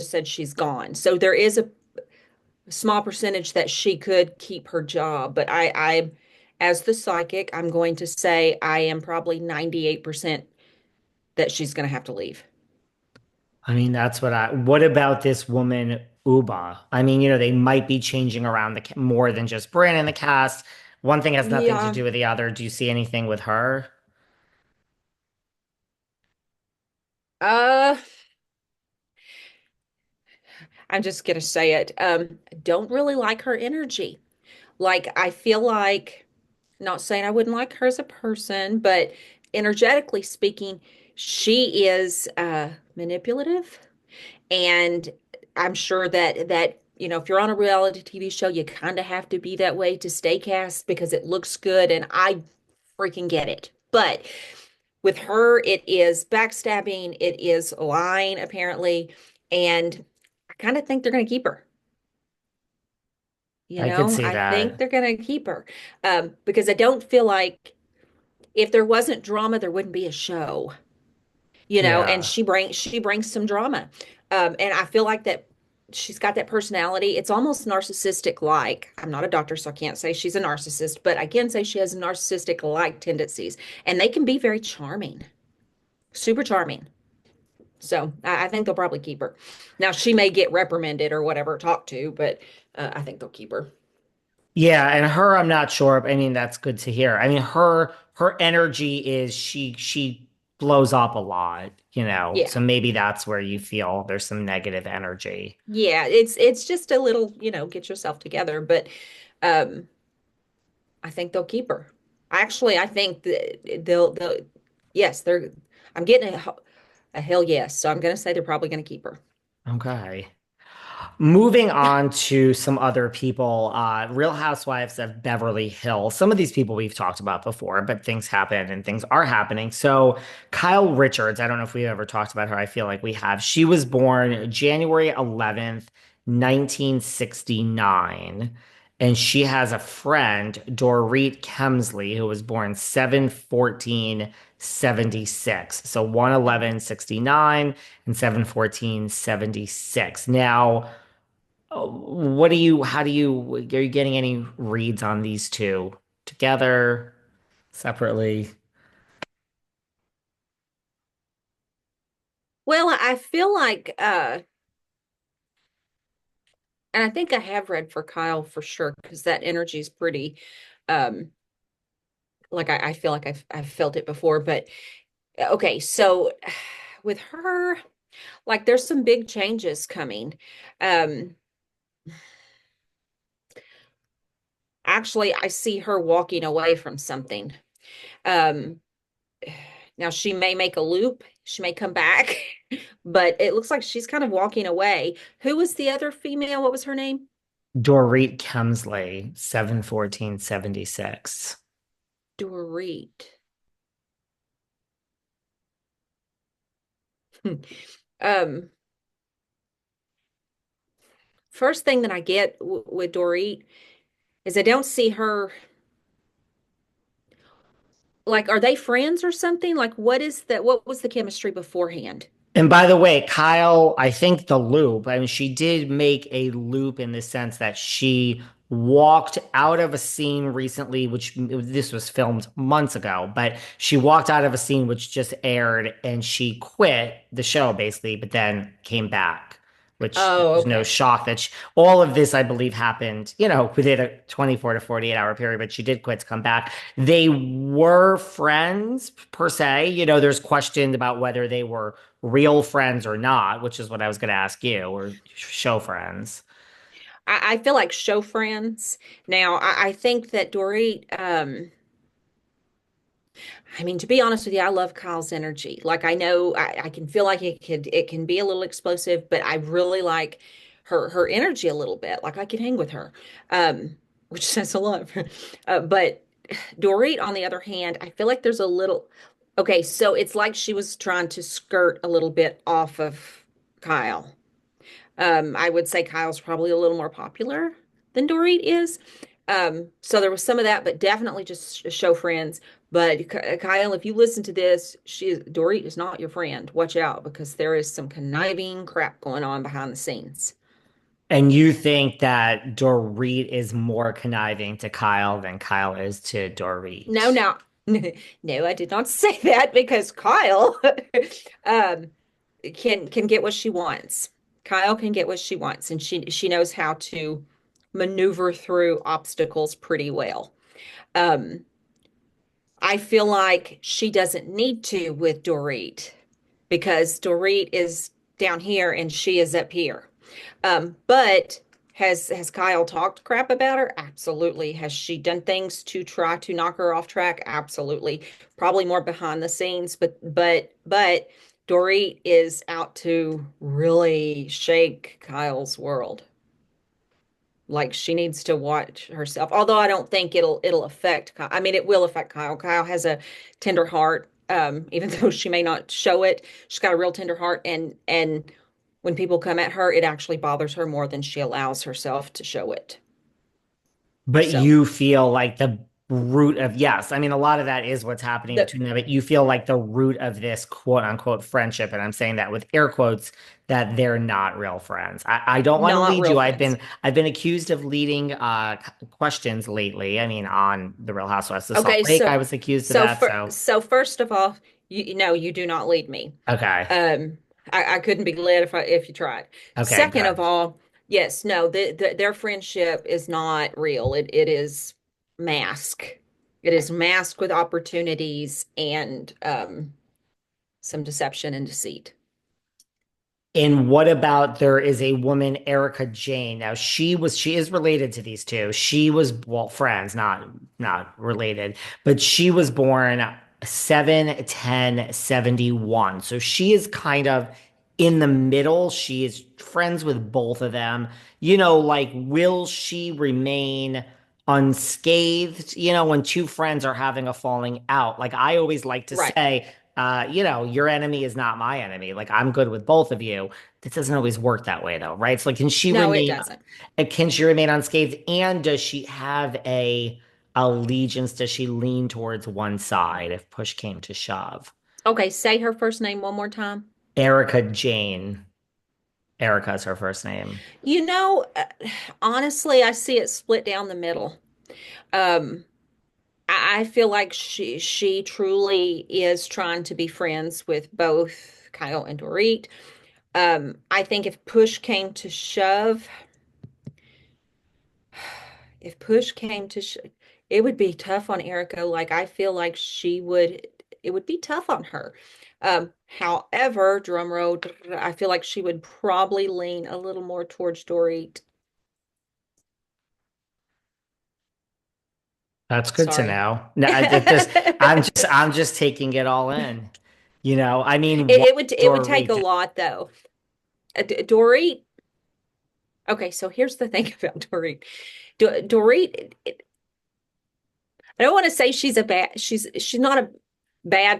said she's gone. So there is a small percentage that she could keep her job, but as the psychic, I'm going to say I am probably 98% that she's going to have to leave. I mean, what about this woman, Uba? I mean, they might be changing around more than just Bryn in the cast. One thing has nothing to Yeah. do with the other. Do you see anything with her? Uh, I'm just gonna say it. Don't really like her energy. Like, I feel like, not saying I wouldn't like her as a person, but energetically speaking, she is manipulative. And I'm sure that if you're on a reality TV show, you kind of have to be that way to stay cast because it looks good, and I freaking get it. But with her, it is backstabbing, it is lying, apparently, and I kind of think they're going to keep her. I could see I think that. they're going to keep her because I don't feel like if there wasn't drama, there wouldn't be a show. And Yeah. she brings some drama, and I feel like that she's got that personality. It's almost narcissistic like. I'm not a doctor, so I can't say she's a narcissist, but I can say she has narcissistic like tendencies, and they can be very charming, super charming. So I think they'll probably keep her. Now she may get reprimanded or whatever, talked to, but I think they'll keep her. Yeah, and her, I'm not sure. I mean, that's good to hear. I mean, her energy is she blows up a lot, Yeah. so maybe that's where you feel there's some negative energy. Yeah, it's just a little, get yourself together, but um I think they'll keep her. Actually, I think that they'll yes, I'm getting a hell yes. So I'm going to say they're probably going to keep her. Okay. Moving on to some other people, Real Housewives of Beverly Hills. Some of these people we've talked about before, but things happen and things are happening. So, Kyle Richards, I don't know if we've ever talked about her. I feel like we have. She was born January 11th, 1969. And she has a friend, Dorit Kemsley, who was born 7/14/76. So 1/11/69 and 7/14/76. Now, are you getting any reads on these two together, separately? Well, I feel like and I think I have read for Kyle for sure because that energy is pretty um like I feel like I've felt it before, but okay, so with her, like there's some big changes coming. Um Actually, I see her walking away from something. Um Now she may make a loop, she may come back, but it looks like she's kind of walking away. Who was the other female? What was her name? Dorit Kemsley, 7/14/76. Dorit. Um, First thing that I get with Dorit is I don't see her like, are they friends or something? Like, what is that? What was the chemistry beforehand? And by the way, Kyle, I think the loop, I mean, she did make a loop in the sense that she walked out of a scene recently, which this was filmed months ago, but she walked out of a scene which just aired and she quit the show basically, but then came back, which Oh, there's no okay. shock that all of this, I believe, happened, within a 24 to 48-hour period, but she did quit to come back. They were friends per se. There's questions about whether they were real friends or not, which is what I was going to ask you, or show friends. I feel like show friends. Now, I think that Dorit, I mean, to be honest with you, I love Kyle's energy. Like I know I can feel like it can be a little explosive, but I really like her energy a little bit. Like I could hang with her, which says a lot. But Dorit, on the other hand, I feel like there's a little. Okay, so it's like she was trying to skirt a little bit off of Kyle. I would say Kyle's probably a little more popular than Dorit is. So there was some of that, but definitely just show friends. But Kyle, if you listen to this, Dorit is not your friend. Watch out because there is some conniving crap going on behind the scenes. And you think that Dorit is more conniving to Kyle than Kyle is to No, Dorit? no, no, I did not say that because Kyle um, can get what she wants. Kyle can get what she wants, and she knows how to maneuver through obstacles pretty well. Um, I feel like she doesn't need to with Dorit because Dorit is down here and she is up here. But has Kyle talked crap about her? Absolutely. Has she done things to try to knock her off track? Absolutely. Probably more behind the scenes, but Dorit is out to really shake Kyle's world. Like she needs to watch herself. Although I don't think it'll affect Kyle. I mean, it will affect Kyle. Kyle has a tender heart. Even though she may not show it, she's got a real tender heart, and when people come at her, it actually bothers her more than she allows herself to show it. But So you feel like the root of, yes, I mean, a lot of that is what's happening the between them, but you feel like the root of this quote unquote friendship, and I'm saying that with air quotes, that they're not real friends. I don't want to not lead real you. friends. I've been accused of leading questions lately. I mean, on the Real Housewives of Salt Okay, Lake, I was accused of that. So so first of all, you do not lead me. okay. Um, I couldn't be led if you tried. Okay, Second of good. all, yes, no, their friendship is not real. It is mask. It is masked with opportunities and some deception and deceit. And what about there is a woman, Erica Jane. Now she is related to these two. She was, well, friends, not related, but she was born 7/10/71. So she is kind of in the middle. She is friends with both of them. Like, will she remain unscathed, when two friends are having a falling out? Like, I always like to Right. say, your enemy is not my enemy. Like, I'm good with both of you. This doesn't always work that way, though, right? So, like, No, it doesn't. can she remain unscathed? And does she have a allegiance? Does she lean towards one side if push came to shove? Okay, say her first name one more time. Erica Jane. Erica is her first name. You know, honestly, I see it split down the middle. Um, I feel like she truly is trying to be friends with both Kyle and Dorit. I think if push came to it would be tough on Erica. Like I feel like it would be tough on her. However, drum roll, I feel like she would probably lean a little more towards Dorit. That's good to Sorry. know. No, I'm just taking it all in. I mean, what It would take a Dorit? lot though. Dorit. Okay, so here's the thing about Dorit. Dorit, I don't want to say she's not a bad person.